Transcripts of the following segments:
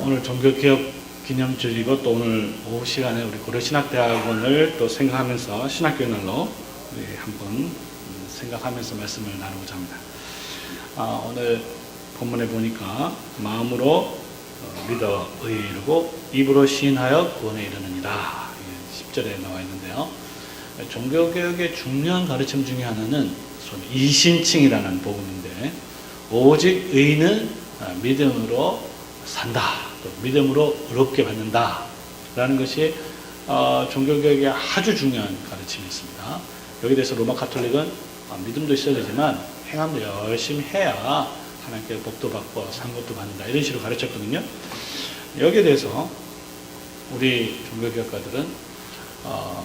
오늘 종교개혁 기념주일이고 또 오늘 오후 시간에 우리 고려신학대학원을 또 생각하면서 신학교의 날로 우리 한번 생각하면서 말씀을 나누고자 합니다. 오늘 본문에 보니까 마음으로 믿어 의에 이르고 입으로 시인하여 구원에 이르느니라 10절에 나와 있는데요. 종교개혁의 중요한 가르침 중에 하나는 이신칭이라는 복음인데, 오직 의인은 믿음으로 산다, 또 믿음으로 의롭게 받는다 라는 것이 종교개혁의 아주 중요한 가르침이 있습니다. 여기에 대해서 로마 가톨릭은 믿음도 있어야 되지만 행함도 열심히 해야 하나님께 복도 받고 상급도 받는다, 이런 식으로 가르쳤거든요. 여기에 대해서 우리 종교개혁가들은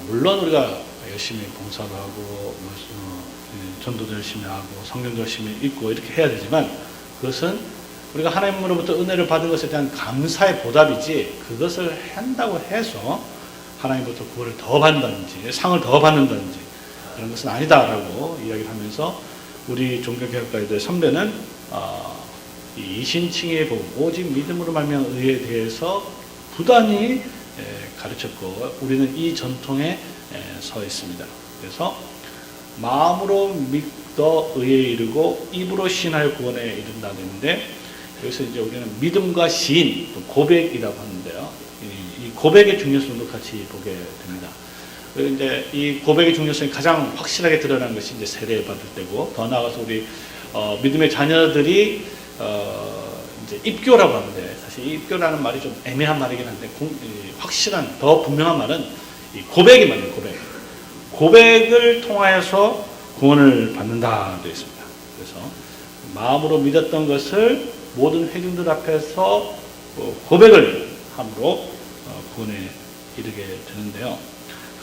물론 우리가 열심히 봉사도 하고 전도도 열심히 하고 성경도 열심히 읽고 이렇게 해야 되지만, 그것은 우리가 하나님으로부터 은혜를 받은 것에 대한 감사의 보답이지, 그것을 한다고 해서 하나님부터 구원을 더 받는다든지 상을 더 받는다든지 그런 것은 아니다라고 이야기를 하면서, 우리 종교개혁가의 선배는 이 이신칭의 복음, 오직 믿음으로 말미암은 의에 대해서 부단히 가르쳤고, 우리는 이 전통에 서 있습니다. 그래서 마음으로 믿어 의에 이르고 입으로 시인하여 구원에 이른다는 건데, 여기서 이제 우리는 믿음과 시인, 또 고백이라고 하는데요. 이 고백의 중요성도 같이 보게 됩니다. 그리고 이제 이 고백의 중요성이 가장 확실하게 드러나는 것이 이제 세례 받을 때고, 더 나아가서 우리 믿음의 자녀들이 이제 입교라고 하는데, 사실 이 입교라는 말이 좀 애매한 말이긴 한데, 확실한 더 분명한 말은 이 고백이 말이에요. 고백을 통하여서 구원을 받는다 되어 있습니다. 그래서 마음으로 믿었던 것을 모든 회중들 앞에서 고백을 함으로 구원에 이르게 되는데요.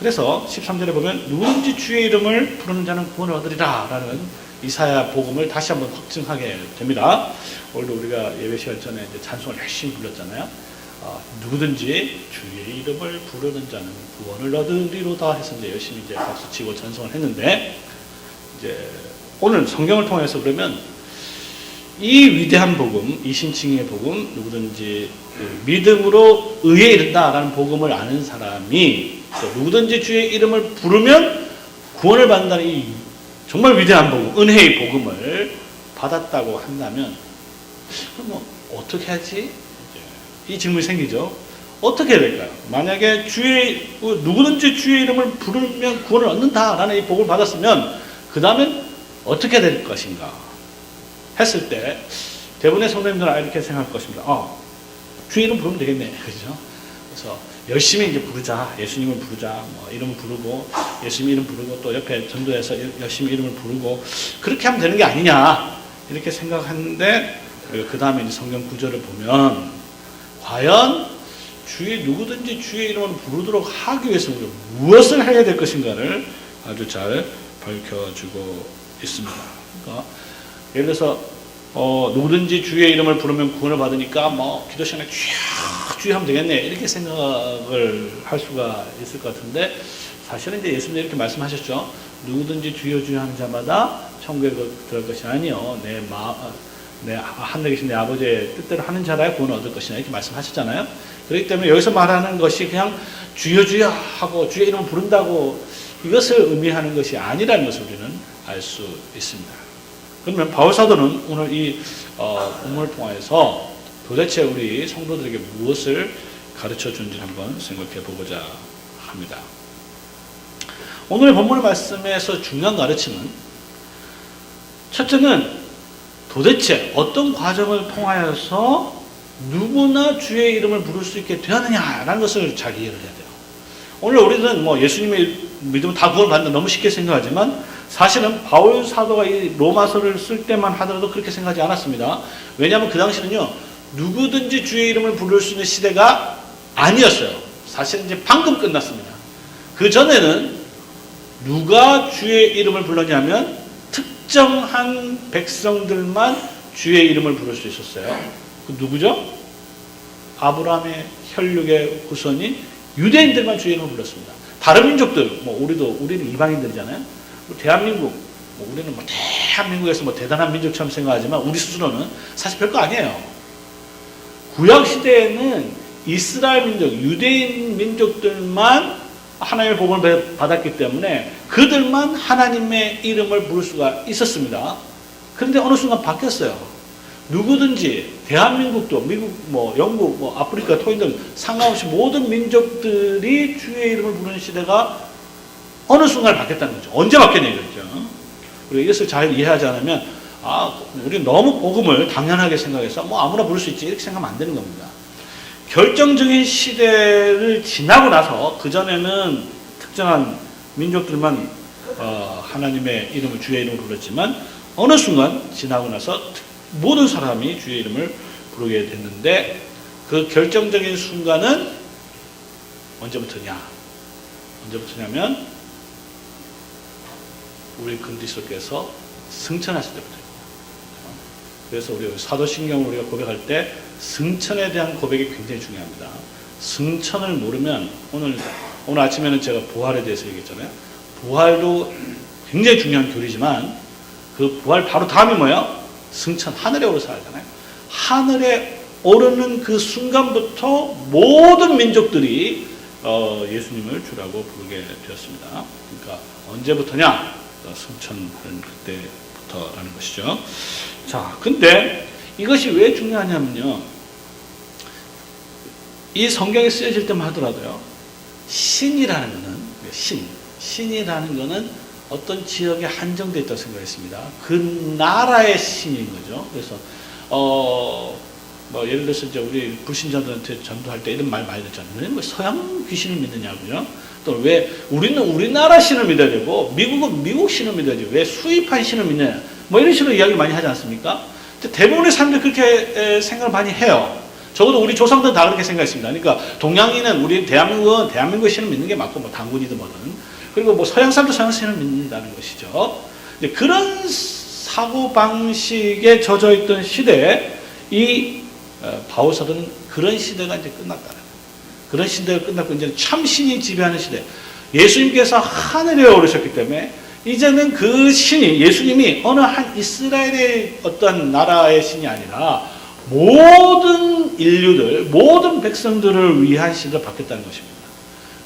그래서 13절에 보면 누구든지 주의 이름을 부르는 자는 구원을 얻으리라 라는 이사야 복음을 다시 한번 확증하게 됩니다. 오늘도 우리가 예배 시간 전에 이제 찬송을 열심히 불렀잖아요. 누구든지 주의 이름을 부르는 자는 구원을 얻으리로다 해서 이제 열심히 이제 박수치고 찬송을 했는데, 이제 오늘 성경을 통해서 그러면 이 위대한 복음, 이신칭의 복음, 누구든지 믿음으로 의에 이른다라는 복음을 아는 사람이 누구든지 주의 이름을 부르면 구원을 받는다는 이 정말 위대한 복음, 은혜의 복음을 받았다고 한다면, 그럼 뭐 어떻게 하지? 이 질문이 생기죠. 어떻게 해야 될까요? 만약에 누구든지 주의 이름을 부르면 구원을 얻는다라는 이 복을 받았으면 그 다음엔 어떻게 될 것인가 했을 때, 대부분의 성도님들은 이렇게 생각할 것입니다. 주의 이름 부르면 되겠네, 그죠? 그래서 열심히 이제 부르자, 예수님을 부르자, 뭐 이름 부르고 예수님 이름 부르고 또 옆에 전도해서 열심히 이름을 부르고 그렇게 하면 되는 게 아니냐, 이렇게 생각하는데, 그 다음에 이제 성경 구절을 보면 과연 누구든지 주의 이름을 부르도록 하기 위해서 우리가 무엇을 해야 될 것인가를 아주 잘 밝혀주고 있습니다. 그러니까 예를 들어서 누구든지 주의 이름을 부르면 구원을 받으니까 뭐 기도 시간에 주여 하면 되겠네, 이렇게 생각을 할 수가 있을 것 같은데, 사실은 이제 예수님이 이렇게 말씀하셨죠. 누구든지 주여 주여 하는 자마다 천국에 들어갈 것이 아니요 내 하늘에 계신 내 아버지의 뜻대로 하는 자라야 구원을 얻을 것이냐, 이렇게 말씀하셨잖아요. 그렇기 때문에 여기서 말하는 것이 그냥 주여 주여 하고 주의 이름을 부른다고 이것을 의미하는 것이 아니라는 것을 우리는 알 수 있습니다. 그러면 바울 사도는 오늘 이 본문을 통해서 도대체 우리 성도들에게 무엇을 가르쳐 준지 한번 생각해 보고자 합니다. 오늘의 본문의 말씀에서 중요한 가르침은, 첫째는 도대체 어떤 과정을 통하여서 누구나 주의 이름을 부를 수 있게 되었느냐라는 것을 잘 이해를 해야 돼요. 오늘 우리는 뭐 예수님의 믿으면 다 구원받는다 너무 쉽게 생각하지만, 사실은 바울 사도가 이 로마서를 쓸 때만 하더라도 그렇게 생각하지 않았습니다. 왜냐하면 그 당시는요, 누구든지 주의 이름을 부를 수 있는 시대가 아니었어요. 사실은 이제 방금 끝났습니다. 그 전에는 누가 주의 이름을 불렀냐면 특정한 백성들만 주의 이름을 부를 수 있었어요. 그 누구죠? 아브라함의 혈육의 후손인 유대인들만 주의 이름을 불렀습니다. 다른 민족들, 우리는 이방인들이잖아요. 대한민국, 우리는 대한민국에서 대단한 민족처럼 생각하지만 우리 스스로는 사실 별거 아니에요. 구약 시대에는 이스라엘 민족, 유대인 민족들만 하나님의 복을 받았기 때문에 그들만 하나님의 이름을 부를 수가 있었습니다. 그런데 어느 순간 바뀌었어요. 누구든지 대한민국도 미국, 영국, 아프리카, 토인들 상관없이 모든 민족들이 주의 이름을 부르는 시대가 어느 순간 바뀌었다는 거죠. 언제 바뀌었냐 이거죠. 그리고 이것을 잘 이해하지 않으면 우리 너무 복음을 당연하게 생각해서 아무나 부를 수 있지 이렇게 생각하면 안 되는 겁니다. 결정적인 시대를 지나고 나서 그전에는 특정한 민족들만 하나님의 이름을 주의 이름을 불렀지만 어느 순간 지나고 나서 모든 사람이 주의 이름을 부르게 됐는데 그 결정적인 순간은 언제부터냐면 우리 그리스도께서 승천하실 때부터입니다. 그래서 우리 사도신경을 우리가 고백할 때 승천에 대한 고백이 굉장히 중요합니다. 승천을 모르면 오늘 아침에는 제가 부활에 대해서 얘기했잖아요. 부활도 굉장히 중요한 교리지만 그 부활 바로 다음이 뭐예요? 승천, 하늘에 오르서 하잖아요. 하늘에 오르는 그 순간부터 모든 민족들이 예수님을 주라고 부르게 되었습니다. 그러니까 언제부터냐? 승천하는 그때부터라는 것이죠. 자, 근데 이것이 왜 중요하냐면요. 이 성경에 쓰여질 때만 하더라도요. 신이라는 것은 신이라는 것은 어떤 지역에 한정되어 있다고 생각했습니다. 그 나라의 신인 거죠. 그래서 예를 들어서 이제 우리 불신자들한테 전도할 때 이런 말 많이 듣잖아요. 왜 서양 귀신을 믿느냐고요. 또 왜 우리는 우리나라 신을 믿어야 되고 미국은 미국 신을 믿어야지 왜 수입한 신을 믿느냐. 이런 식으로 이야기 많이 하지 않습니까? 대부분의 사람들이 그렇게 생각을 많이 해요. 적어도 우리 조상들은 다 그렇게 생각했습니다. 그러니까 동양인은 우리 대한민국은 대한민국의 신을 믿는 게 맞고 당군이든 뭐든 그리고 서양 사람도 서양 신을 믿는다는 것이죠. 그런 사고 방식에 젖어 있던 시대에 이 바울 사도는 그런 시대가 이제 끝났다는 거예요. 그런 시대가 끝났고 이제 참신이 지배하는 시대. 예수님께서 하늘에 오르셨기 때문에 이제는 그 신이 예수님이 어느 한 이스라엘의 어떤 나라의 신이 아니라 모든 인류들, 모든 백성들을 위한 신으로 바뀌었다는 것입니다.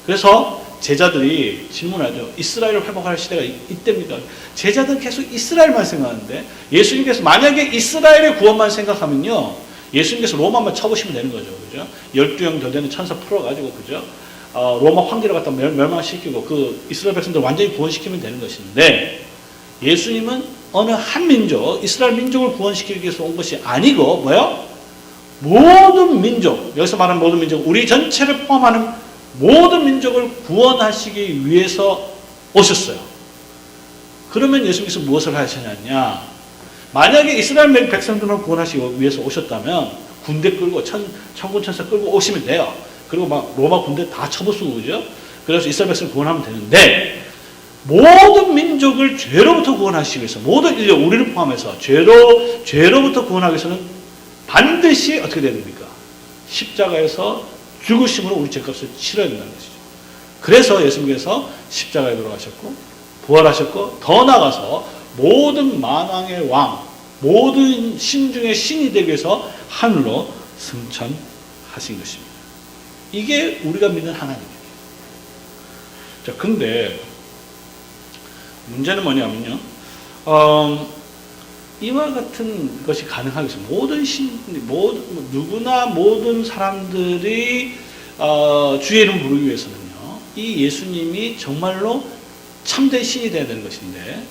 그래서 제자들이 질문하죠. 이스라엘을 회복할 시대가 이때입니까? 제자들은 계속 이스라엘만 생각하는데 예수님께서 만약에 이스라엘의 구원만 생각하면요. 예수님께서 로마만 쳐보시면 되는 거죠. 그죠? 12형 더 되는 천사 풀어가지고, 그죠? 로마 황제를 갖다 멸망시키고 그 이스라엘 백성들 완전히 구원시키면 되는 것인데 예수님은 어느 한 민족, 이스라엘 민족을 구원시키기 위해서 온 것이 아니고 뭐요? 모든 민족, 여기서 말하는 모든 민족, 우리 전체를 포함하는 모든 민족을 구원하시기 위해서 오셨어요. 그러면 예수님께서 무엇을 하시느냐? 만약에 이스라엘 백성들만 구원하시기 위해서 오셨다면 군대 끌고 천군 천사 끌고 오시면 돼요. 그리고 로마 군대 다 쳐부수고 그죠? 그래서 이스라엘 백성을 구원하면 되는데 모든 민족을 죄로부터 구원하시기 위해서 모든 인류 우리를 포함해서 죄로부터 구원하기 위해서는 반드시 어떻게 되야 됩니까? 십자가에서 죽으심으로 우리 죄값을 치러야 된다는 것이죠. 그래서 예수님께서 십자가에 돌아가셨고 부활하셨고 더 나아가서 모든 만왕의 왕, 모든 신 중에 신이 되기 위해서 하늘로 승천하신 것입니다. 이게 우리가 믿는 하나님이에요. 자, 근데 문제는 뭐냐면요. 이와 같은 것이 가능하기 위해서 누구나 모든 사람들이 주의 이름 부르기 위해서는요. 이 예수님이 정말로 참된 신이 되어야 되는 것인데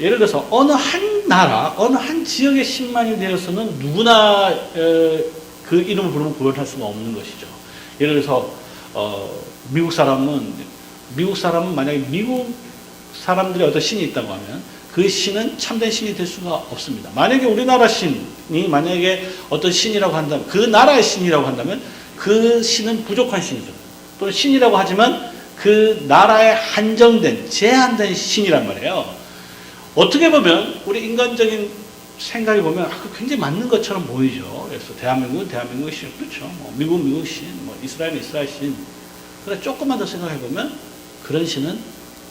예를 들어서 어느 한 나라, 어느 한 지역의 신만이 되어서는 누구나 그 이름을 부르면 구원할 수가 없는 것이죠. 예를 들어서 미국 사람은 만약에 미국 사람들의 어떤 신이 있다고 하면 그 신은 참된 신이 될 수가 없습니다. 만약에 우리나라 신이 만약에 어떤 신이라고 한다면 그 나라의 신이라고 한다면 그 신은 부족한 신이죠. 또는 신이라고 하지만 그 나라에 한정된 제한된 신이란 말이에요. 어떻게 보면 우리 인간적인 생각이 보면 굉장히 맞는 것처럼 보이죠. 그래서 대한민국은 대한민국의 신, 그렇죠. 미국 신, 이스라엘은 이스라엘 신. 그런데 조금만 더 생각해 보면 그런 신은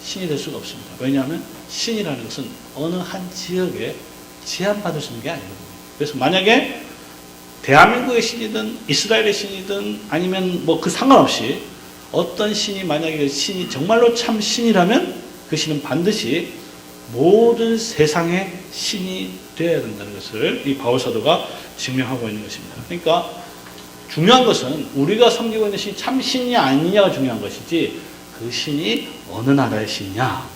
신이 될 수가 없습니다. 왜냐하면 신이라는 것은 어느 한 지역에 제한받을 수 있는 게 아니거든요. 그래서 만약에 대한민국의 신이든 이스라엘의 신이든 아니면 뭐 그 상관없이 어떤 신이 만약에 그 신이 정말로 참 신이라면 그 신은 반드시 모든 세상의 신이 되어야 된다는 것을 이 바울 사도가 증명하고 있는 것입니다. 그러니까 중요한 것은 우리가 섬기고 있는 신이 참 신이 아니냐가 중요한 것이지 그 신이 어느 나라의 신이냐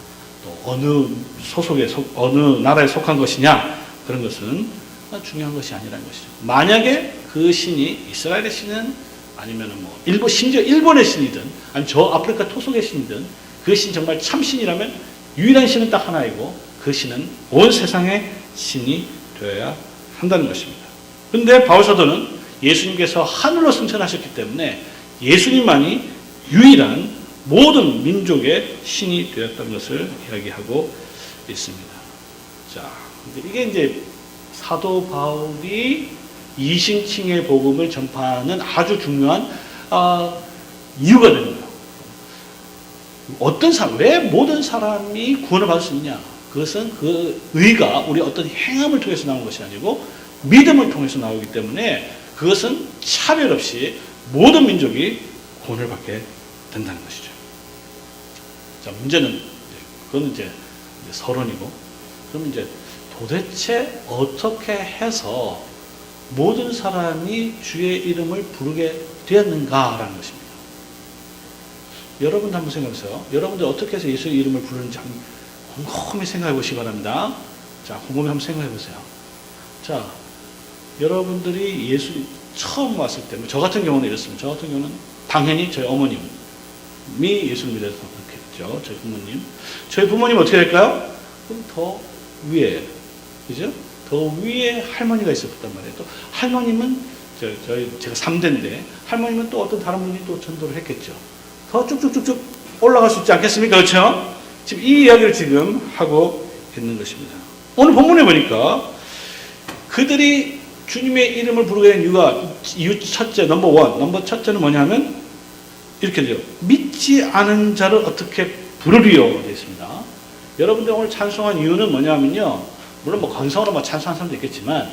또 어느 나라에 속한 것이냐 그런 것은 중요한 것이 아니라는 것이죠. 만약에 그 신이 이스라엘의 신은 아니면은 뭐 심지어 일본의 신이든 아니면 저 아프리카 토속의 신이든 그 신이 정말 참 신이라면 유일한 신은 딱 하나이고 그 신은 온 세상의 신이 되어야 한다는 것입니다. 그런데 바울 사도는 예수님께서 하늘로 승천하셨기 때문에 예수님만이 유일한 모든 민족의 신이 되었다는 것을 이야기하고 있습니다. 자, 이게 이제 사도 바울이 이신칭의 복음을 전파하는 아주 중요한 이유가 되는 거예요. 어떤 사람, 왜 모든 사람이 구원을 받을 수 있냐? 그것은 그 의가 우리 어떤 행함을 통해서 나오는 것이 아니고 믿음을 통해서 나오기 때문에 그것은 차별 없이 모든 민족이 구원을 받게 된다는 것이죠. 자, 문제는 그건 이제 서론이고, 그럼 이제 도대체 어떻게 해서 모든 사람이 주의 이름을 부르게 되었는가라는 것입니다. 여러분도 한번 생각해 보세요. 여러분들 어떻게 해서 예수의 이름을 부르는지 한번 곰곰이 생각해 보시기 바랍니다. 자, 곰곰이 한번 생각해 보세요. 자, 여러분들이 예수 처음 왔을 때, 저 같은 경우는 이렇습니다. 저 같은 경우는 당연히 저희 어머님이 예수를 믿어서 그렇겠죠. 저희 부모님. 저희 부모님 어떻게 될까요? 그럼 더 위에, 그죠? 더 위에 할머니가 있었단 말이에요. 또 할머님은 제가 3대인데 할머님은 또 어떤 다른 분이 또 전도를 했겠죠. 더 쭉쭉쭉쭉 올라갈 수 있지 않겠습니까? 그렇죠? 지금 이 이야기를 지금 하고 있는 것입니다. 오늘 본문에 보니까 그들이 주님의 이름을 부르게 된 이유 첫째, 넘버 첫째는 뭐냐면 이렇게 되죠. 믿지 않은 자를 어떻게 부르리요? 되어 있습니다. 여러분들 오늘 찬송한 이유는 뭐냐면요. 물론 뭐 건성으로 찬송하는 사람도 있겠지만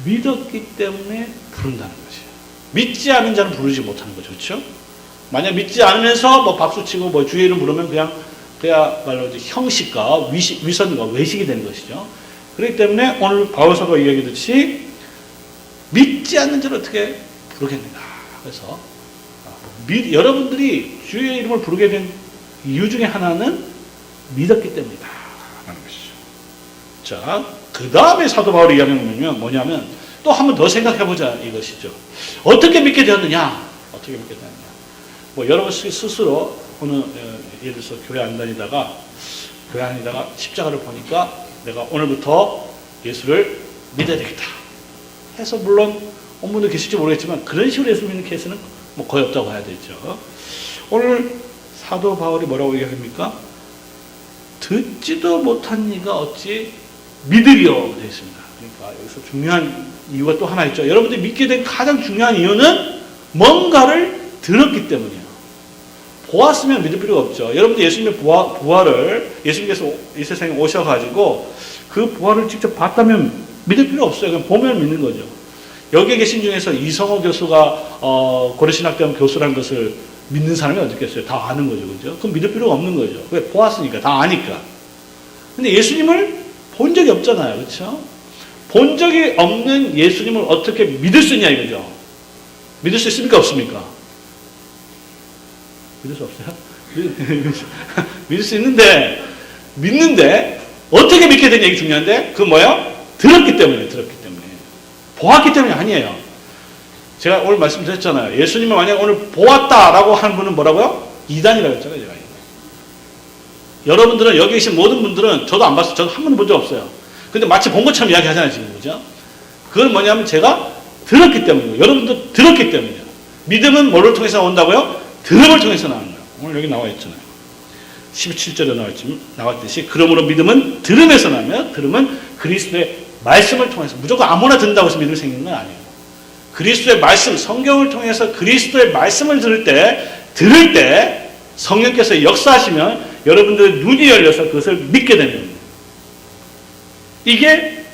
믿었기 때문에 부른다는 것이에요. 믿지 않은 자는 부르지 못하는 거죠. 그렇죠? 만약 믿지 않으면서 뭐 박수치고 뭐 주의 이름 부르면 그야말로 형식과 위선과 외식이 되는 것이죠. 그렇기 때문에 오늘 바울 사도가 이야기했듯이 믿지 않는 자를 어떻게 부르겠는가. 그래서 여러분들이 주의 이름을 부르게 된 이유 중에 하나는 믿었기 때문이다 라는 것이죠. 자, 그 다음에 사도 바울이 이야기하는 뭐냐면 또 한 번 더 생각해보자 이것이죠. 어떻게 믿게 되었느냐? 어떻게 믿게 되었느냐? 뭐 여러분 스스로 예를 들어서 교회 안 다니다가 십자가를 보니까 내가 오늘부터 예수를 믿어야 되겠다 해서 물론 온분도 계실지 모르겠지만 그런 식으로 예수 믿는 케이스는 뭐 거의 없다고 해야 되죠. 오늘 사도 바울이 뭐라고 얘기합니까? 듣지도 못한 이가 어찌 믿으리요 되어 있습니다. 그러니까 여기서 중요한 이유가 또 하나 있죠. 여러분들이 믿게 된 가장 중요한 이유는 뭔가를 들었기 때문이에요. 보았으면 믿을 필요가 없죠. 여러분들 예수님의 부활을 예수님께서 이 세상에 오셔가지고 그 부활을 직접 봤다면 믿을 필요 없어요. 그냥 보면 믿는 거죠. 여기에 계신 중에서 이성호 교수가 고려신학대학 교수라는 것을 믿는 사람이 어디 있겠어요? 다 아는 거죠. 그죠? 그럼 믿을 필요가 없는 거죠. 왜? 보았으니까. 다 아니까. 근데 예수님을 본 적이 없잖아요. 그렇죠? 본 적이 없는 예수님을 어떻게 믿을 수 있냐 이거죠. 믿을 수 있습니까? 없습니까? 믿을 수 없어요? 믿을 수 있는데 믿는데 어떻게 믿게 되냐 이게 중요한데 그건 뭐예요? 들었기 때문에 보았기 때문이 아니에요. 제가 오늘 말씀드렸잖아요. 예수님을 만약 오늘 보았다라고 하는 분은 뭐라고요? 이단이라고 했잖아요. 제가. 여러분들은 여기 계신 모든 분들은 저도 안 봤어요. 저도 한 번도 본 적 없어요. 근데 마치 본 것처럼 이야기하잖아요. 지금 그죠? 그건 뭐냐면 제가 들었기 때문이에요. 여러분도 들었기 때문이에요. 믿음은 뭐를 통해서 온다고요? 들음을 통해서 나오는 거예요. 오늘 여기 나와 있잖아요. 17절에 나왔듯이 그러므로 믿음은 들음에서 나며 들음은 그리스도의 말씀을 통해서 무조건 아무나 듣는다고 해서 믿음이 생기는 건 아니에요. 그리스도의 말씀, 성경을 통해서 그리스도의 말씀을 들을 때 성령께서 역사하시면 여러분들의 눈이 열려서 그것을 믿게 됩니다. 이게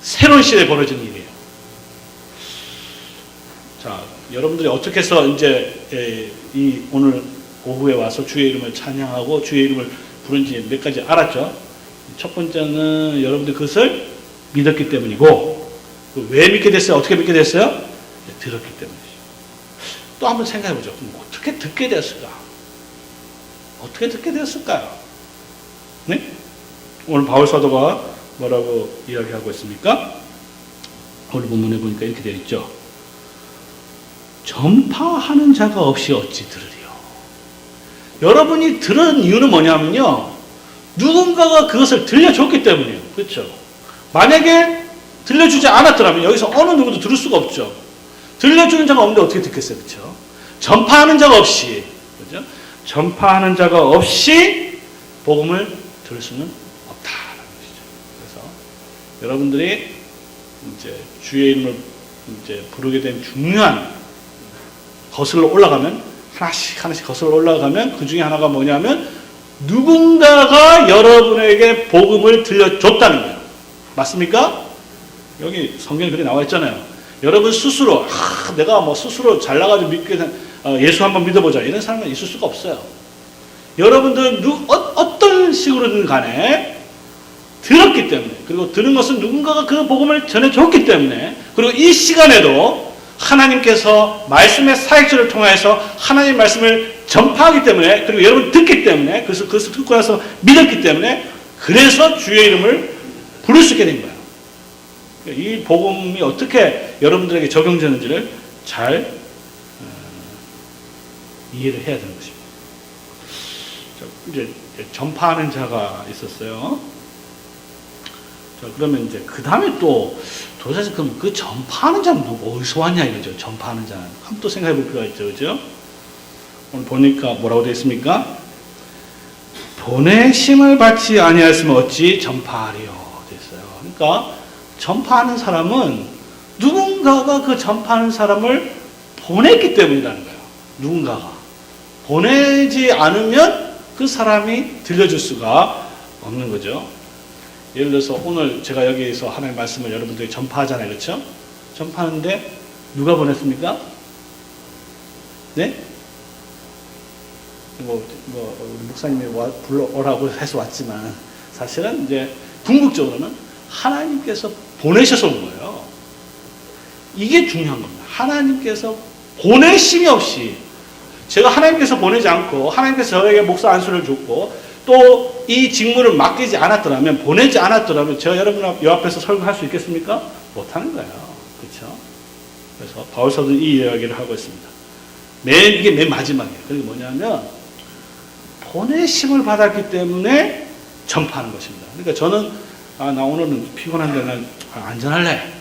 새로운 시대에 벌어지는 일이에요. 여러분들이 어떻게 해서 이제 이 오늘 오후에 와서 주의 이름을 찬양하고 주의 이름을 부른지 몇 가지 알았죠. 첫 번째는 여러분들 그것을 믿었기 때문이고, 왜 믿게 됐어요? 어떻게 믿게 됐어요? 들었기 때문이죠. 또 한번 생각해 보죠. 어떻게 듣게 됐을까? 어떻게 듣게 됐을까요? 네? 오늘 바울 사도가 뭐라고 이야기하고 있습니까? 오늘 본문에 보니까 이렇게 되어 있죠. 전파하는 자가 없이 어찌 들으리요. 여러분이 들은 이유는 뭐냐면요, 누군가가 그것을 들려줬기 때문이에요. 그렇죠? 만약에 들려주지 않았더라면 여기서 어느 누구도 들을 수가 없죠. 들려주는 자가 없는데 어떻게 듣겠어요? 그렇죠? 전파하는 자가 없이, 그렇죠? 전파하는 자가 없이 복음을 들을 수는 없다라는 것이죠. 그래서 여러분들이 이제 주의 이름을 이제 부르게 된 중요한, 거슬러 올라가면 하나씩 거슬러 올라가면 그 중에 하나가 뭐냐면 누군가가 여러분에게 복음을 들려줬다는 거예요. 맞습니까? 여기 성경에 그렇게 나와 있잖아요. 여러분 스스로 내가 뭐 스스로 잘나가지고 믿게 된 예수 한번 믿어보자 이런 사람은 있을 수가 없어요. 여러분들은 어떤 식으로든 간에 들었기 때문에, 그리고 들은 것은 누군가가 그 복음을 전해줬기 때문에, 그리고 이 시간에도 하나님께서 말씀의 사역자를 통해서 하나님의 말씀을 전파하기 때문에, 그리고 여러분 듣기 때문에, 그래서 그것을 듣고 나서 믿었기 때문에, 그래서 주의 이름을 부를 수 있게 된 거예요. 이 복음이 어떻게 여러분들에게 적용되는지를 잘 이해를 해야 되는 것입니다. 이제 전파하는 자가 있었어요. 자, 그러면 이제 그 다음에 또 도대체 그럼 그 전파하는 자는 어디서 왔냐 이거죠. 전파하는 자는 한번 또 생각해 볼 필요가 있죠, 그죠? 오늘 보니까 뭐라고 되어 있습니까? 보내심을 받지 아니하였으면 어찌 전파하리요 됐어요. 그러니까 전파하는 사람은 누군가가 그 전파하는 사람을 보냈기 때문이라는 거예요. 누군가가 보내지 않으면 그 사람이 들려줄 수가 없는 거죠. 예를 들어서 오늘 제가 여기서 하나님의 말씀을 여러분들이 전파하잖아요. 그렇죠? 전파하는데 누가 보냈습니까? 네? 우리 목사님이 불러오라고 해서 왔지만 사실은 이제 궁극적으로는 하나님께서 보내셔서 온 거예요. 이게 중요한 겁니다. 하나님께서 보내심이 없이, 제가 하나님께서 보내지 않고 하나님께서 저에게 목사 안수를 줬고 또 이 직무를 맡기지 않았더라면, 보내지 않았더라면 제가 여러분 요 앞에서 설교할 수 있겠습니까? 못하는 거예요. 그렇죠? 그래서 바울 사도는 이 이야기를 하고 있습니다. 이게 맨 마지막이에요. 그게 뭐냐면 보내심을 받았기 때문에 전파하는 것입니다. 그러니까 저는 나 오늘은 피곤한데 난 안전할래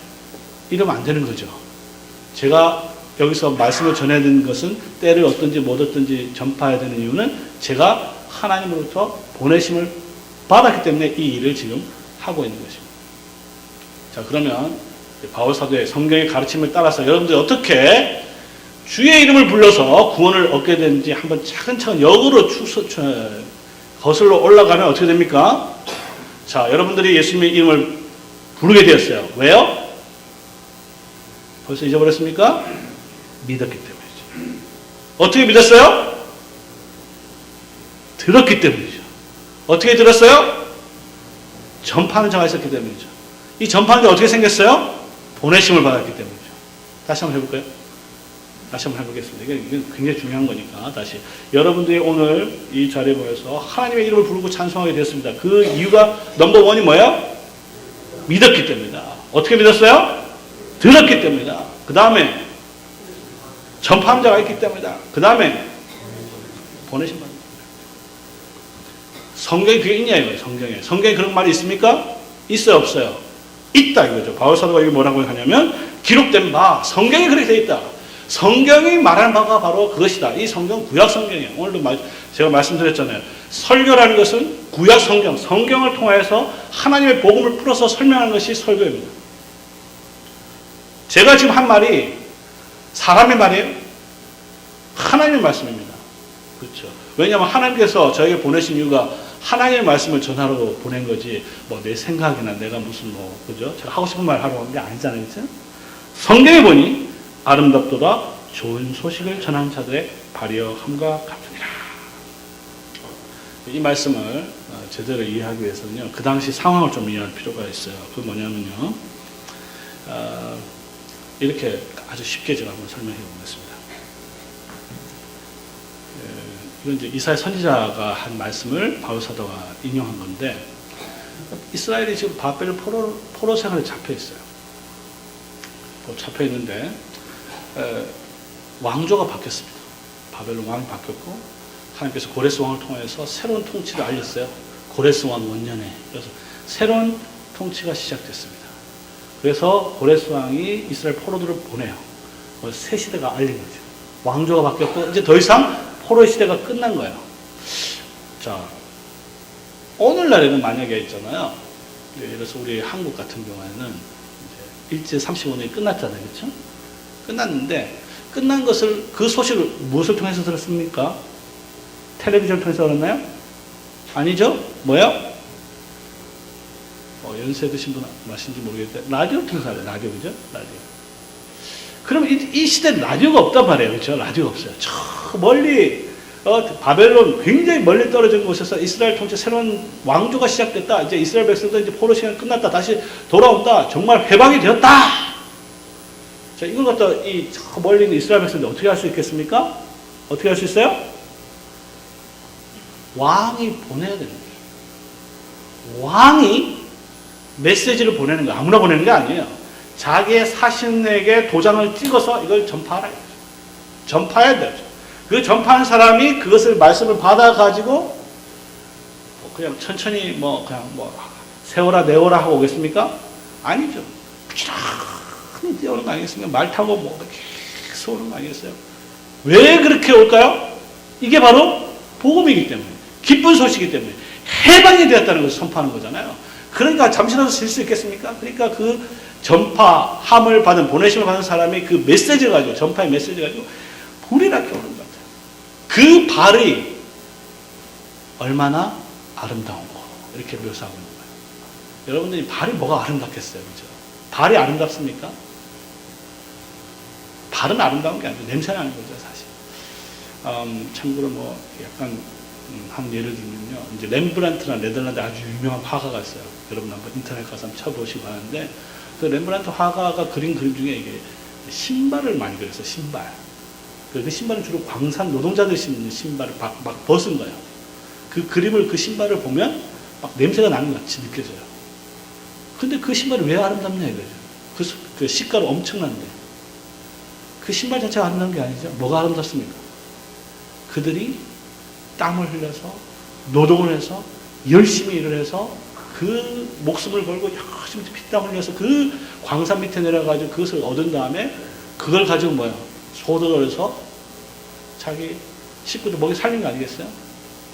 이러면 안 되는 거죠. 제가 여기서 말씀을 전해야 되는 것은 때를 얻든지 못 얻든지 전파해야 되는 이유는 제가 하나님으로부터 보내심을 받았기 때문에 이 일을 지금 하고 있는 것입니다. 자, 그러면 바울 사도의 성경의 가르침을 따라서 여러분들이 어떻게 주의 이름을 불러서 구원을 얻게 되는지 한번 차근차근 역으로 거슬러 올라가면 어떻게 됩니까? 자, 여러분들이 예수님의 이름을 부르게 되었어요. 왜요? 벌써 잊어버렸습니까? 믿었기 때문이죠. 어떻게 믿었어요? 들었기 때문이죠. 어떻게 들었어요? 전파하는 자가 있었기 때문이죠. 이 전파하는 자가 어떻게 생겼어요? 보내심을 받았기 때문이죠. 다시 한번 해볼까요? 다시 한번 해보겠습니다. 이게 굉장히 중요한 거니까 다시. 여러분들이 오늘 이 자리에 모여서 하나님의 이름을 부르고 찬송하게 되었습니다. 그 이유가 넘버원이 뭐예요? 믿었기 때문이다. 어떻게 믿었어요? 들었기 때문이다. 그 다음에 전파하는 자가 있기 때문이다. 그 다음에 보내신 분. 성경에 그게 있냐 이거예요. 성경에 그런 말이 있습니까? 있어요, 없어요? 있다 이거죠. 바울 사도가 이게 뭐라고 하냐면 기록된 바, 성경에 그렇게 되어 있다. 성경이 말하는 바가 바로 그것이다. 이 성경 구약 성경이에요. 오늘도 제가 말씀드렸잖아요. 설교라는 것은 구약 성경, 성경을 통해서 하나님의 복음을 풀어서 설명하는 것이 설교입니다. 제가 지금 한 말이 사람의 말이에요? 하나님의 말씀입니다. 그렇죠. 왜냐하면 하나님께서 저에게 보내신 이유가 하나님의 말씀을 전하러 보낸 거지, 내 생각이나 내가 무슨 그죠? 제가 하고 싶은 말 하러 온 게 아니잖아요. 그렇죠? 성경에 보니 아름답도다, 좋은 소식을 전하는 자들의 발이함과 같으니라. 이 말씀을 제대로 이해하기 위해서는요, 그 당시 상황을 좀 이해할 필요가 있어요. 그게 뭐냐면요, 이렇게 아주 쉽게 제가 한번 설명해 보겠습니다. 이건 이제 이사야 선지자가 한 말씀을 바울 사도가 인용한 건데, 이스라엘이 지금 바벨 포로 생활에 잡혀 있어요. 잡혀 있는데 왕조가 바뀌었습니다. 바벨론 왕이 바뀌었고, 하나님께서 고레스 왕을 통해서 새로운 통치를 알렸어요. 고레스 왕 원년에. 그래서 새로운 통치가 시작됐습니다. 그래서 고레스 왕이 이스라엘 포로들을 보내요. 새 시대가 알린 거죠. 왕조가 바뀌었고, 이제 더 이상 포로의 시대가 끝난 거예요. 자, 오늘날에는 만약에 있잖아요. 예를 들어서 우리 한국 같은 경우에는 일제 35년이 끝났잖아요. 그렇죠? 끝났는데, 끝난 것을, 그 소식을 무엇을 통해서 들었습니까? 텔레비전을 통해서 들었나요? 아니죠? 뭐요? 연세 드신 분 마신지 모르겠는데, 라디오를 통해서 알아요. 라디오, 그죠? 라디오. 그럼 이 시대는 라디오가 없단 말이에요. 그렇죠? 라디오가 없어요. 저 멀리, 바벨론 굉장히 멀리 떨어진 곳에서 이스라엘 통치 새로운 왕조가 시작됐다. 이제 이스라엘 백성들 이제 포로 시간 끝났다. 다시 돌아온다. 정말 회방이 되었다. 자, 이걸 갖다 저 멀리 있는 이스라엘 백성들 어떻게 할 수 있겠습니까? 어떻게 할 수 있어요? 왕이 보내야 되는 거예요. 왕이 메시지를 보내는 거예요. 아무나 보내는 게 아니에요. 자기의 사신에게 도장을 찍어서 이걸 전파하라. 전파해야 되죠. 그 전파한 사람이 그것을 말씀을 받아가지고 그냥 천천히 그냥 세워라 내워라 하고 오겠습니까? 아니죠. 부지런히 뛰어오는 거 아니겠습니까? 말 타고 계속 오는 거 아니겠어요? 왜 그렇게 올까요? 이게 바로 복음이기 때문에, 기쁜 소식이기 때문에 해방이 되었다는 것을 선포하는 거잖아요. 그러니까 잠시라도 질 수 있겠습니까? 그러니까 그 전파함을 받은, 보내심을 받은 사람이 그 메시지를 가지고, 전파의 메시지를 가지고 불이 나게 오는 것 같아요. 그 발이 얼마나 아름다운고, 이렇게 묘사하고 있는 거예요. 여러분들이 발이 뭐가 아름답겠어요? 그죠? 발이 아름답습니까? 발은 아름다운 게 아니고 냄새나는 거죠, 사실. 참고로 약간, 한 예를 들면요. 이제 렘브란트나 네덜란드 아주 유명한 화가가 있어요. 여러분 한번 인터넷 가서 한번 쳐보시고 하는데, 그 렘브란트 화가가 그린 그림 중에 이게 신발을 많이 그렸어요, 신발. 그 신발은 주로 광산 노동자들이 신는 신발을 막 벗은 거예요. 그 그림을, 그 신발을 보면 막 냄새가 나는 것 같이 느껴져요. 근데 그 신발이 왜 아름답냐 이거죠. 그 시가로 엄청난데. 그 신발 자체가 아름다운 게 아니죠. 뭐가 아름답습니까? 그들이 땀을 흘려서, 노동을 해서, 열심히 일을 해서, 그 목숨을 걸고 열심히 피땀 흘려서 그 광산 밑에 내려가지고 그것을 얻은 다음에 그걸 가지고 소득을 해서 자기 식구들 먹이 살린 거 아니겠어요?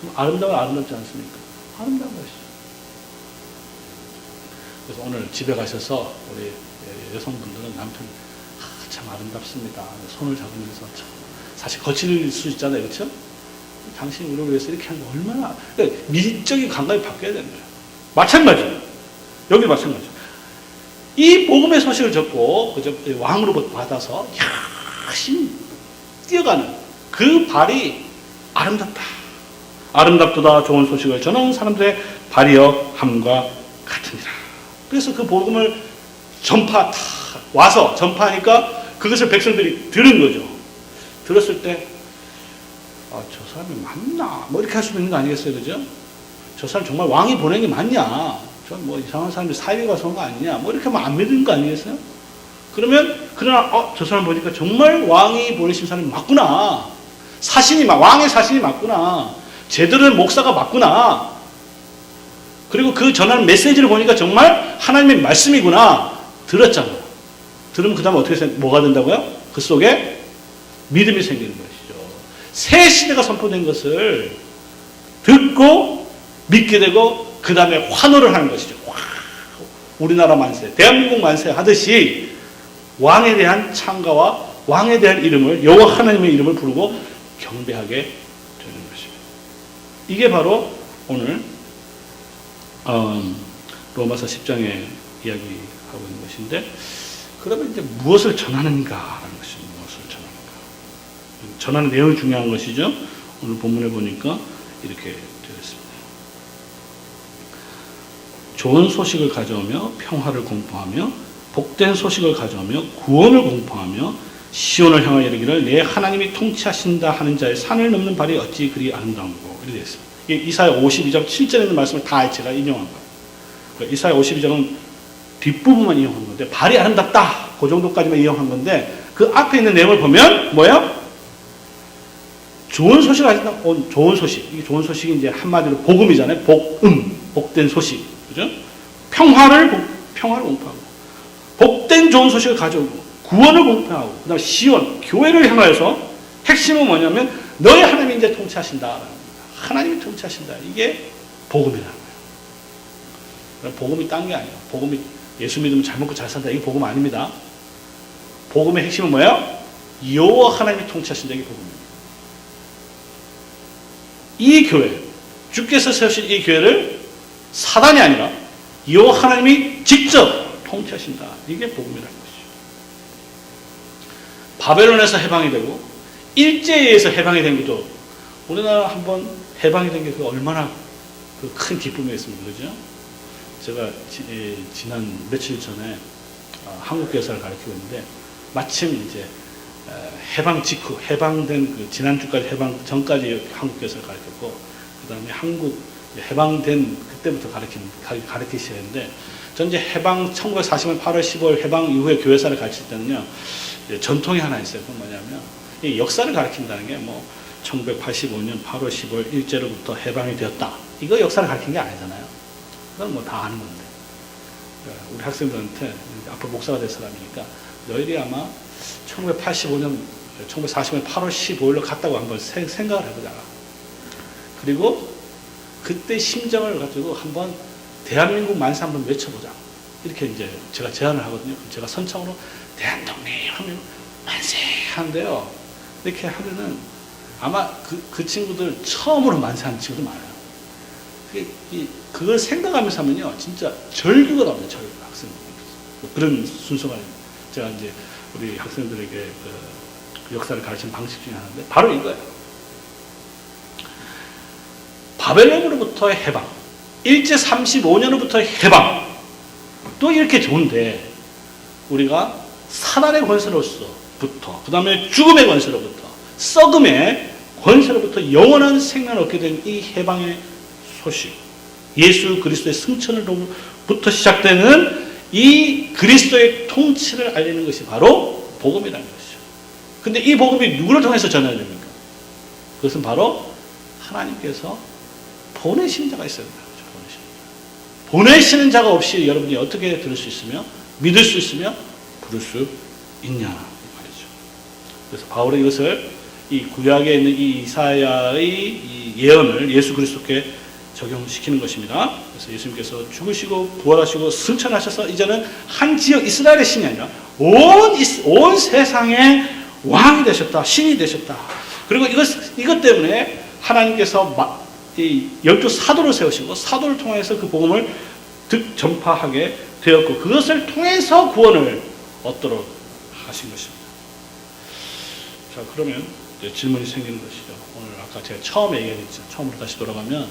그럼 아름답지 않습니까? 아름다운 것이죠. 그래서 오늘 집에 가셔서 우리 여성분들은 남편 참 아름답습니다. 손을 잡으면서 참, 사실 거칠 수 있잖아요. 그렇죠? 당신이 우리를 위해서 이렇게 하는 거 얼마나, 그러니까 미적인 감각이 바뀌어야 되는 거예요. 마찬가지예요. 여기 마찬가지예요. 이 복음의 소식을 듣고 왕으로부터 받아서 열심히 뛰어가는 그 발이 아름답다. 아름답도다 좋은 소식을 전하는 사람들의 발이여 함과 같으니라. 그래서 그 복음을 와서 전파하니까 그것을 백성들이 들은 거죠. 들었을 때 저 사람이 맞나? 이렇게 할 수도 있는 거 아니겠어요? 그죠? 저 사람 정말 왕이 보낸 게 맞냐? 저 이상한 사람이 사이에 가서 온 거 아니냐? 이렇게 하면 안 믿는 거 아니겠어요? 그러나, 저 사람 보니까 정말 왕이 보내신 사람이 맞구나. 왕의 사신이 맞구나. 제대로 된 목사가 맞구나. 그리고 그 전하는 메시지를 보니까 정말 하나님의 말씀이구나. 들었잖아. 들으면 그 다음에 뭐가 된다고요? 그 속에 믿음이 생기는 것이죠. 새 시대가 선포된 것을 듣고 믿게 되고 그 다음에 환호를 하는 것이죠. 우리나라 만세, 대한민국 만세 하듯이 왕에 대한 찬가와 왕에 대한 이름을, 여호와 하나님의 이름을 부르고 경배하게 되는 것입니다. 이게 바로 오늘 로마서 10장에 이야기하고 있는 것인데, 그러면 이제 무엇을 전하는가라는 것입니다. 무엇을 전하는가. 전하는 내용이 중요한 것이죠. 오늘 본문에 보니까 이렇게 되어 있습니다. 좋은 소식을 가져오며 평화를 공포하며 복된 소식을 가져오며 구원을 공포하며 시온을 향하여 이르기를 내 하나님이 통치하신다 하는 자의 산을 넘는 발이 어찌 그리 아름다운고 이렇게 되어 있습니다. 이사야 52장 7절에 있는 말씀을 다 제가 인용한 거예요. 이사야 52장은 뒷부분만 인용한 건데 발이 아름답다 그 정도까지만 인용한 건데 그 앞에 있는 내용을 보면 뭐예요? 좋은 소식을 가진다. 좋은 소식. 이게 좋은 소식이 이제 한마디로 복음이잖아요. 복된 소식. 그죠? 평화를 공포하고 복된 좋은 소식을 가져오고 구원을 공포하고 그다음에 시온 교회를 향하여서 핵심은 뭐냐면 너희 하나님이 이제 통치하신다. 하나님이 통치하신다. 이게 복음이라는 거예요. 복음이 딴 게 아니에요. 복음이 예수 믿으면 잘 먹고 잘 산다. 이게 복음 아닙니다. 복음의 핵심은 뭐예요? 여호와 하나님이 통치하신다. 이게 복음입니다. 이 교회, 주께서 세우신 이 교회를 사단이 아니라 여호와 하나님이 직접 통치하신다. 이게 복음이라는 것이죠. 바벨론에서 해방이 되고 일제에 의해서 해방이 된 것도 우리나라 한번 해방이 된 게 얼마나 큰 기쁨이었습니까? 그죠? 제가 지난 며칠 전에 한국교사를 가르치고 있는데 마침 이제 해방 직후, 해방된 지난주까지 해방 전까지 한국교사를 가르쳤고 그 다음에 한국 해방된 그때부터 가르치셔야 했는데 전 이제 해방 1940년 8월 15일 해방 이후에 교회사를 가르칠 때는요 전통이 하나 있어요. 그건 뭐냐면 이 역사를 가르친다는 게 뭐 1985년 8월 15일 일제로부터 해방이 되었다. 이거 역사를 가르친 게 아니잖아요. 그건 뭐 다 아는 건데 우리 학생들한테 앞으로 목사가 될 사람이니까 너희들이 아마 1945년 8월 15일로 갔다고 한번 생각을 해보자. 그리고 그때 심정을 가지고 한번 대한민국 만세 한번 외쳐보자. 이렇게 이제 제가 제안을 하거든요. 제가 선창으로 대한독립 하면 만세 하는데요. 이렇게 하면은 아마 그 친구들 처음으로 만세하는 친구도 많아요. 그걸 생각하면서 하면요. 진짜 절규가 나옵니다. 절규 학생들. 그런 순서가 제가 이제 우리 학생들에게 그 역사를 가르치는 방식 중에 하나인데 바로 이거예요. 바벨론으로부터의 해방, 일제 35년으로부터의 해방, 또 이렇게 좋은데 우리가 사단의 권세로부터, 그 다음에 죽음의 권세로부터, 썩음의 권세로부터 영원한 생명을 얻게 된 이 해방의 소식, 예수 그리스도의 승천으로부터 시작되는 이 그리스도의 통치를 알리는 것이 바로 복음이라는 것이죠. 근데 이 복음이 누구를 통해서 전해야 됩니까? 그것은 바로 하나님께서 보내시는 자가 있어야 된다는 거죠. 보내시는 자가 없이 여러분이 어떻게 들을 수 있으며 믿을 수 있으며 부를 수 있냐 말이죠. 그래서 바울은 이것을 이 구약에 있는 이 이사야의 이 예언을 예수 그리스도께 적용시키는 것입니다. 그래서 예수님께서 죽으시고 부활하시고 승천하셔서 이제는 한 지역 이스라엘의 신이 아니라 온 세상의 왕이 되셨다. 신이 되셨다. 그리고 이것 때문에 하나님께서 이 12 사도를 세우시고 사도를 통해서 그 복음을 전파하게 되었고 그것을 통해서 구원을 얻도록 하신 것입니다. 자, 그러면 이제 질문이 생기는 것이죠. 오늘 아까 제가 처음에 얘기했죠. 처음으로 다시 돌아가면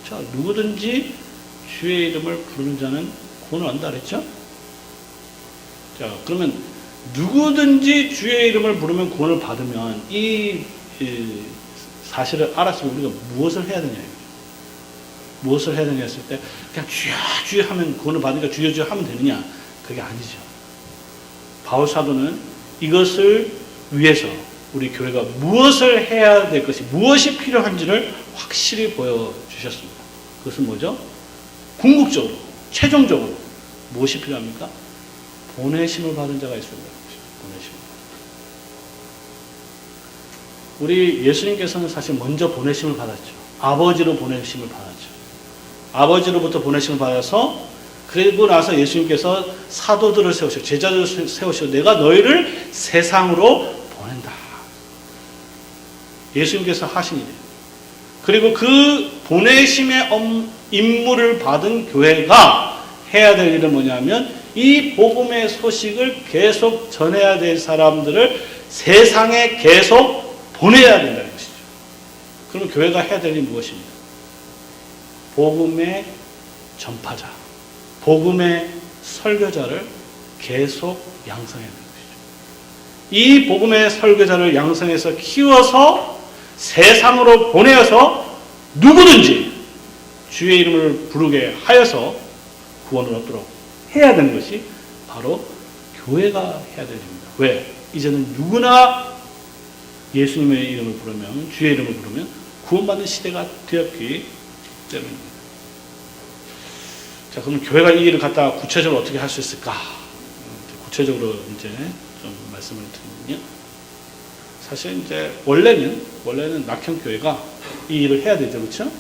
자, 누구든지 주의 이름을 부르는 자는 구원을 얻는다 그랬죠? 자, 그러면 누구든지 주의 이름을 부르면 구원을 받으면 이 사실을 알았으면 우리가 무엇을 해야 되냐. 무엇을 해야 되냐 했을 때 그냥 주여 주여 하면 구원을 받으니까 주여 주여 하면 되느냐. 그게 아니죠. 바울 사도는 이것을 위해서 우리 교회가 무엇을 해야 될 것이 무엇이 필요한지를 확실히 보여주셨습니다. 그것은 뭐죠? 궁극적으로 최종적으로 무엇이 필요합니까? 보내심을 받은 자가 있어야 됩니다. 보내심. 우리 예수님께서는 사실 먼저 보내심을 받았죠. 아버지로 보내심을 받았죠. 아버지로부터 보내심을 받아서 그리고 나서 예수님께서 사도들을 세우시고 제자들을 세우시고 내가 너희를 세상으로 보낸다. 예수님께서 하신 일이에요. 그리고 그 보내심의 임무를 받은 교회가 해야 될 일은 뭐냐면 이 복음의 소식을 계속 전해야 될 사람들을 세상에 계속 보내야 된다는 것이죠. 그러면 교회가 해야 될 일이 무엇입니까? 복음의 전파자, 복음의 설교자를 계속 양성해야 되는 것이죠. 이 복음의 설교자를 양성해서 키워서 세상으로 보내어서 누구든지 주의 이름을 부르게 하여서 구원을 얻도록 해야 되는 것이 바로 교회가 해야 될 일입니다. 왜? 이제는 누구나 예수님의 이름을 부르면, 주의 이름을 부르면 구원받는 시대가 되었기 때문입니다. 자, 그럼 교회가 이 일을 갖다가 구체적으로 어떻게 할 수 있을까? 구체적으로 이제 좀 말씀을 드리면요. 사실 이제 원래는 낙현교회가 이 일을 해야 되죠. 그렇죠?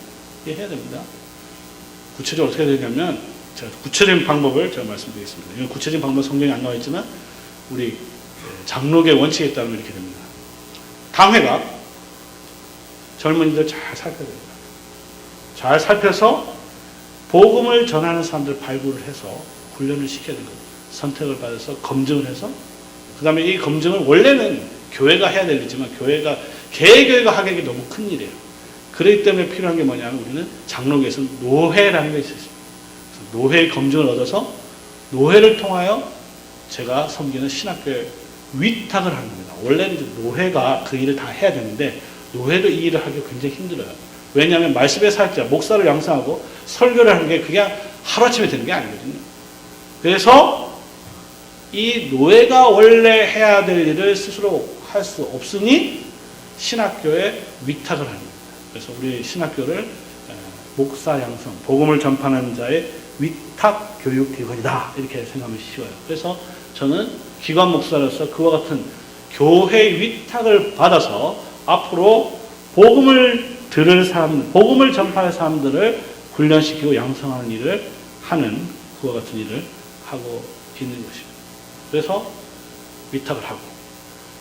예, 해야 됩니다. 구체적으로 어떻게 되냐면, 제가 구체적인 방법을 제가 말씀드리겠습니다. 이건 구체적인 방법은 성경에 안 나와 있지만, 우리 장로계 원칙에 따르면 이렇게 됩니다. 당회가 젊은이들 잘 살펴야 됩니다. 잘 살펴서 복음을 전하는 사람들 발굴을 해서 훈련을 시켜야 되는 겁니다. 선택을 받아서 검증을 해서, 그 다음에 이 검증을 원래는 교회가 해야 될 일이지만 개교회가 하기에 너무 큰 일이에요. 그렇기 때문에 필요한 게 뭐냐면 우리는 장로계에서 노회라는 게 있습니다. 노회의 검증을 얻어서 노회를 통하여 제가 섬기는 신학교에 위탁을 하는 겁니다. 원래는 이제 노회가 그 일을 다 해야 되는데 노회도 이 일을 하기 굉장히 힘들어요. 왜냐하면 말씀의 사역자, 목사를 양성하고 설교를 하는 게 그냥 하루아침에 되는 게 아니거든요. 그래서 이 노회가 원래 해야 될 일을 스스로 할 수 없으니 신학교에 위탁을 합니다. 그래서 우리 신학교를 목사 양성, 복음을 전파하는 자의 위탁 교육 기관이다. 이렇게 생각하면 쉬워요. 그래서 저는 기관 목사로서 그와 같은 교회 위탁을 받아서 앞으로 복음을 들을 사람, 복음을 전파할 사람들을 훈련시키고 양성하는 일을 하는 그와 같은 일을 하고 있는 것입니다. 그래서 위탁을 하고,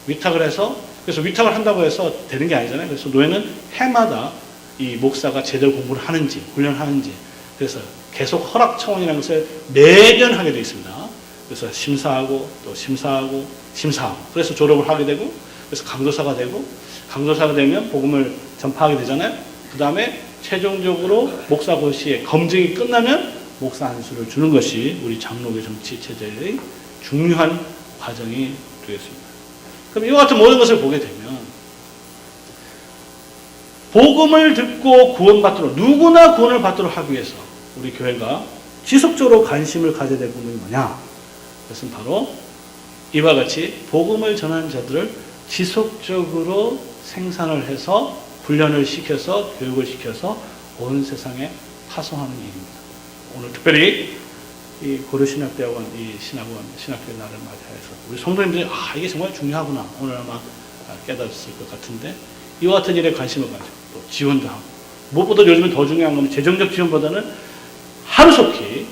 위탁을 해서, 그래서 위탁을 한다고 해서 되는 게 아니잖아요. 그래서 노예는 해마다 이 목사가 제대로 공부를 하는지, 훈련을 하는지, 그래서 계속 허락 청원이라는 것을 매년 하게 되어 있습니다. 그래서 심사하고, 또 심사하고, 심사하고, 그래서 졸업을 하게 되고, 그래서 강도사가 되고, 강도사가 되면 복음을 전파하게 되잖아요. 그 다음에 최종적으로 목사 고시의 검증이 끝나면 목사 안수를 주는 것이 우리 장로교 정치 체제의 중요한 과정이 되겠습니다. 그럼 이와 같은 모든 것을 보게 되면 복음을 듣고 구원받도록, 누구나 구원을 받도록 하기 위해서 우리 교회가 지속적으로 관심을 가져야 될 부분이 뭐냐? 그것은 바로 이와 같이 복음을 전하는 자들을 지속적으로 생산을 해서 훈련을 시켜서 교육을 시켜서 온 세상에 파송하는 일입니다. 오늘 특별히 이 고려신학대학원, 이 신학교 날을 맞이해서 우리 성도님들이 이게 정말 중요하구나 오늘 아마 깨달았을 것 같은데 이와 같은 일에 관심을 가지고 또 지원도 하고 무엇보다 요즘은 더 중요한 건 재정적 지원보다는 하루속히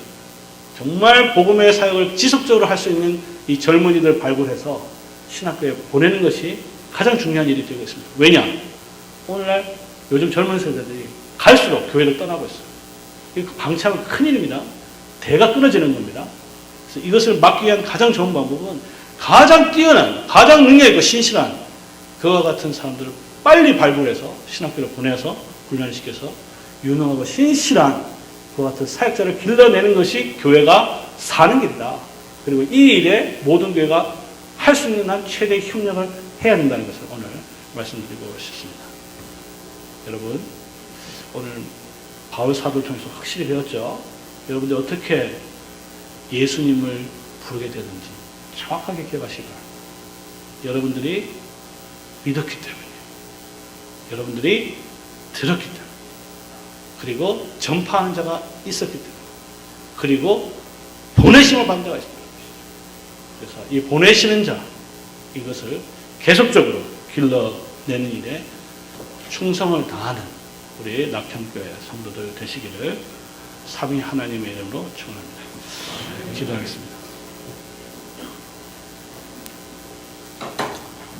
정말 복음의 사역을 지속적으로 할 수 있는 이 젊은이들 발굴해서 신학교에 보내는 것이 가장 중요한 일이 되고 있습니다. 왜냐? 오늘날 요즘 젊은 세대들이 갈수록 교회를 떠나고 있어요. 이거 방치하면 큰일입니다. 대가 끊어지는 겁니다. 그래서 이것을 막기 위한 가장 좋은 방법은 가장 뛰어난, 가장 능력 있고 신실한 그와 같은 사람들을 빨리 발굴해서 신학교로 보내서 훈련을 시켜서 유능하고 신실한 그와 같은 사역자를 길러내는 것이 교회가 사는 길이다. 그리고 이 일에 모든 교회가 할 수 있는 한 최대의 협력을 해야 된다는 것을 오늘 말씀드리고 싶습니다. 여러분, 오늘 바울 사도를 통해서 확실히 배웠죠. 여러분들 어떻게 예수님을 부르게 되는지 정확하게 기억하시기 바랍니다. 여러분들이 믿었기 때문에, 여러분들이 들었기 때문에, 그리고 전파하는 자가 있었기 때문에, 그리고 보내심을 받는 자가 있습니다. 그래서 이 보내시는 자, 이것을 계속적으로 길러내는 일에 충성을 다하는 우리 낙현교회 성도들 되시기를 삼위 하나님의 이름으로 축원합니다. 기도하겠습니다.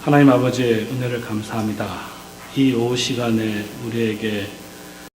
하나님 아버지의 은혜를 감사합니다. 이 오후 시간에 우리에게